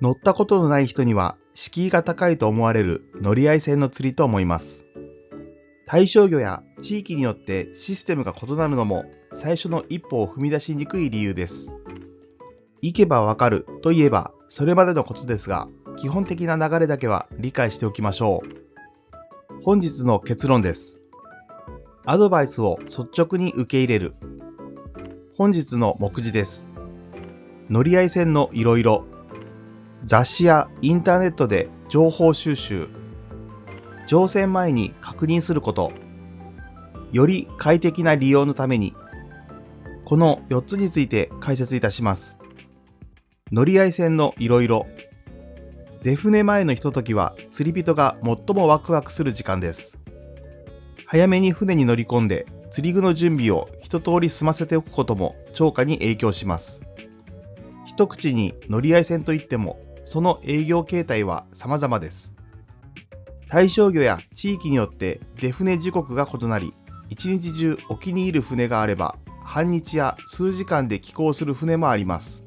乗ったことのない人には敷居が高いと思われる乗り合い船の釣りと思います。対象魚や地域によってシステムが異なるのも最初の一歩を踏み出しにくい理由です。行けばわかるといえばそれまでのことですが、基本的な流れだけは理解しておきましょう。本日の結論です。アドバイスを率直に受け入れる。本日の目次です。乗り合い船のいろいろ。雑誌やインターネットで情報収集。乗船前に確認すること。より快適な利用のために。この4つについて解説いたします。乗り合い船のいろいろ。出船前のひとときは釣り人が最もワクワクする時間です。早めに船に乗り込んで釣り具の準備を一通り済ませておくことも釣果に影響します。一口に乗り合い船といってもその営業形態は様々です。対象魚や地域によって出船時刻が異なり、一日中沖にいる船があれば半日や数時間で寄港する船もあります。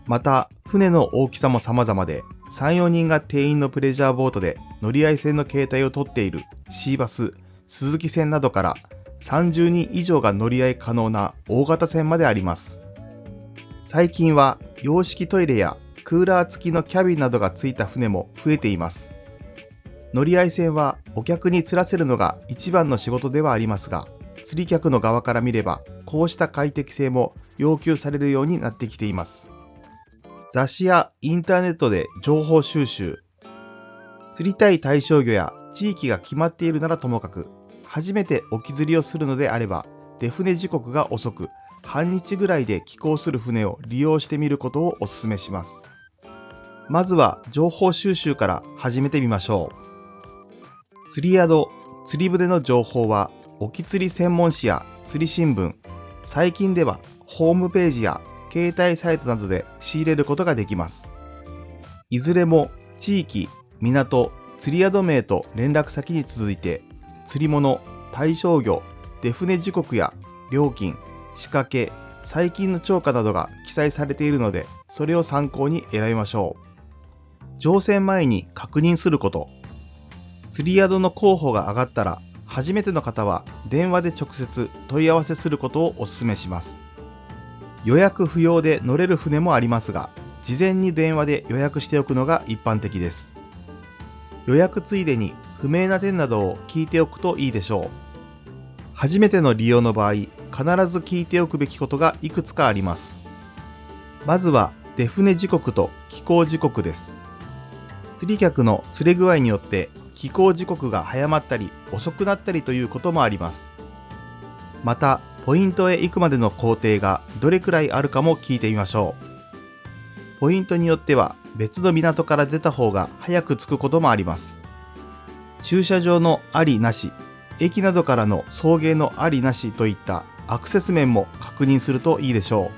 また船の大きさも様々で、3、4人が定員のプレジャーボートで乗り合い船の形態をとっているシーバス、スズキ船などから30人以上が乗り合い可能な大型船まであります。最近は洋式トイレやクーラー付きのキャビンなどがついた船も増えています。乗り合い船はお客に釣らせるのが一番の仕事ではありますが、釣り客の側から見ればこうした快適性も要求されるようになってきています。雑誌やインターネットで情報収集。釣りたい対象魚や地域が決まっているならともかく、初めて沖釣りをするのであれば、出船時刻が遅く、半日ぐらいで寄港する船を利用してみることをお勧めします。まずは情報収集から始めてみましょう。釣り宿、釣り船の情報は、沖釣り専門誌や釣り新聞、最近ではホームページや携帯サイトなどで仕入れることができます。いずれも地域、港、釣り宿名と連絡先に続いて、釣り物、対象魚、出船時刻や料金、仕掛け、最近の釣果などが記載されているので、それを参考に選びましょう。乗船前に確認すること。釣り宿の候補が上がったら、初めての方は電話で直接問い合わせすることをお勧めします。予約不要で乗れる船もありますが、事前に電話で予約しておくのが一般的です。予約ついでに不明な点などを聞いておくといいでしょう。初めての利用の場合、必ず聞いておくべきことがいくつかあります。まずは出船時刻と寄港時刻です。釣り客の釣れ具合によって寄港時刻が早まったり遅くなったりということもあります。また、ポイントへ行くまでの工程がどれくらいあるかも聞いてみましょう。ポイントによっては別の港から出た方が早く着くこともあります。駐車場のありなし、駅などからの送迎のありなしといったアクセス面も確認するといいでしょう。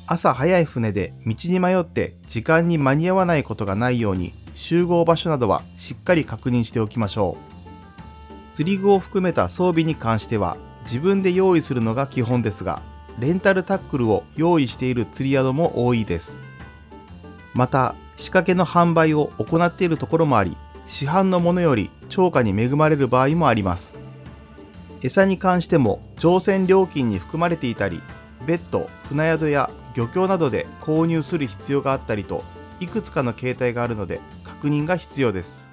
朝早い船で道に迷って時間に間に合わないことがないように、集合場所などはしっかり確認しておきましょう。釣り具を含めた装備に関しては自分で用意するのが基本ですが、レンタルタックルを用意している釣り宿も多いです。また、仕掛けの販売を行っているところもあり、市販のものより釣果に恵まれる場合もあります。餌に関しても乗船料金に含まれていたり、別途船宿や漁協などで購入する必要があったりと、いくつかの形態があるので確認が必要です。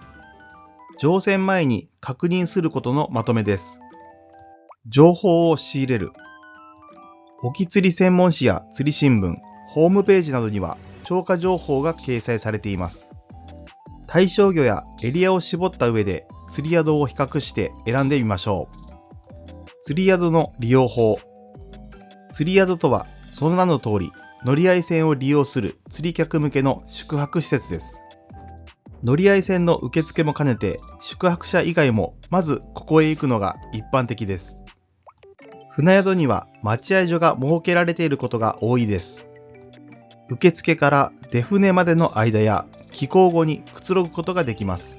乗船前に確認することのまとめです。情報を仕入れる。沖釣り専門誌や釣り新聞、ホームページなどには釣果情報が掲載されています。対象魚やエリアを絞った上で釣り宿を比較して選んでみましょう。釣り宿の利用法。釣り宿とはその名の通り、乗り合い船を利用する釣り客向けの宿泊施設です。乗り合い船の受付も兼ねて、宿泊者以外もまずここへ行くのが一般的です。船宿には待合所が設けられていることが多いです。受付から出船までの間や寄港後にくつろぐことができます。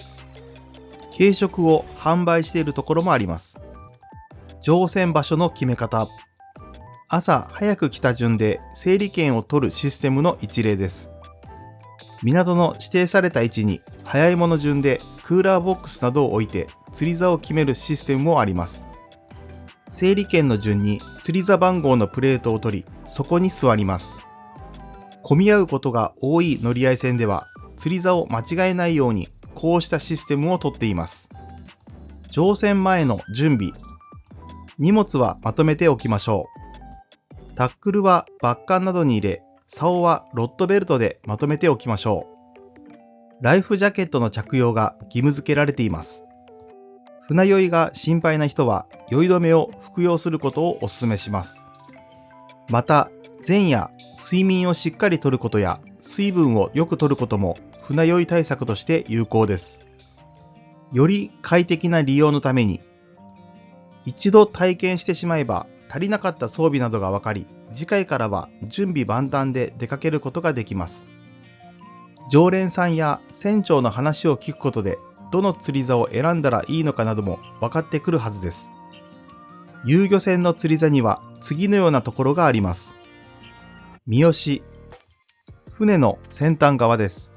軽食を販売しているところもあります。乗船場所の決め方。朝早く来た順で整理券を取るシステムの一例です。港の指定された位置に早いもの順でクーラーボックスなどを置いて釣り竿を決めるシステムもあります。整理券の順に釣り竿番号のプレートを取り、そこに座ります。混み合うことが多い乗り合い船では釣り竿を間違えないようにこうしたシステムをとっています。乗船前の準備。荷物はまとめておきましょう。タックルはバッカンなどに入れ、竿はロッドベルトでまとめておきましょう。ライフジャケットの着用が義務付けられています。船酔いが心配な人は酔い止めを服用することをお勧めします。また、前夜、睡眠をしっかりとることや水分をよくとることも船酔い対策として有効です。より快適な利用のために、一度体験してしまえば足りなかった装備などが分かり、次回からは準備万端で出かけることができます。常連さんや船長の話を聞くことで、どの釣り竿を選んだらいいのかなども分かってくるはずです。遊漁船の釣り竿には次のようなところがあります。三好。船の先端側です。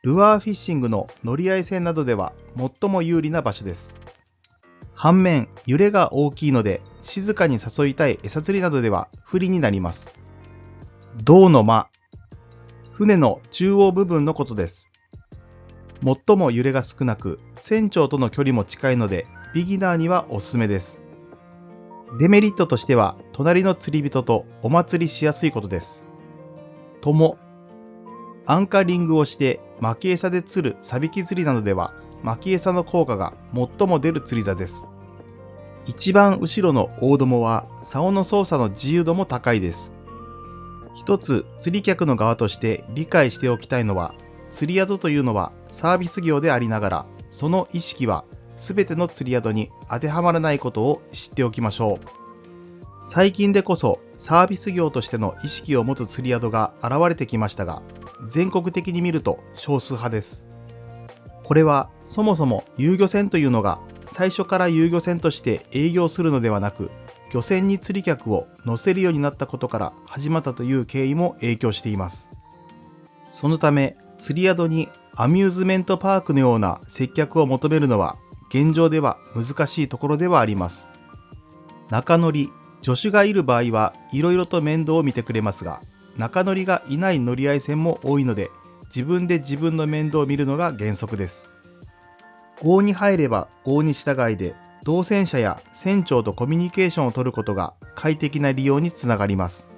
ルアーフィッシングの乗り合い船などでは最も有利な場所です。反面、揺れが大きいので静かに誘いたい餌釣りなどでは不利になります。胴の間。船の中央部分のことです。最も揺れが少なく、船長との距離も近いのでビギナーにはおすすめです。デメリットとしては、隣の釣り人とお祭りしやすいことです。友。アンカリングをして巻き餌で釣るサビキ釣りなどでは、巻き餌の効果が最も出る釣り竿です。一番後ろの大友は、竿の操作の自由度も高いです。一つ釣り客の側として理解しておきたいのは、釣り宿というのはサービス業でありながら、その意識は全ての釣り宿に当てはまらないことを知っておきましょう。最近でこそサービス業としての意識を持つ釣り宿が現れてきましたが、全国的に見ると少数派です。これはそもそも遊漁船というのが最初から遊漁船として営業するのではなく、漁船に釣り客を乗せるようになったことから始まったという経緯も影響しています。そのため、釣り宿にアミューズメントパークのような接客を求めるのは現状では難しいところではあります。中乗り、助手がいる場合はいろいろと面倒を見てくれますが、中乗りがいない乗り合い船も多いので、自分で自分の面倒を見るのが原則です。郷に入れば郷に従いで、同船者や船長とコミュニケーションを取ることが快適な利用につながります。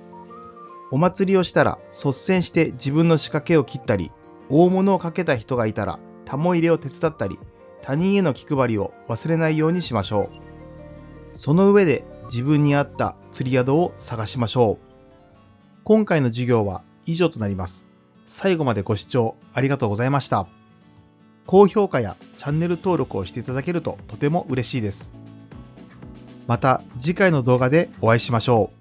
お祭りをしたら率先して自分の仕掛けを切ったり、大物をかけた人がいたらタモ入れを手伝ったり、他人への気配りを忘れないようにしましょう。その上で自分に合った釣り宿を探しましょう。今回の授業は以上となります。最後までご視聴ありがとうございました。高評価やチャンネル登録をしていただけるととても嬉しいです。また次回の動画でお会いしましょう。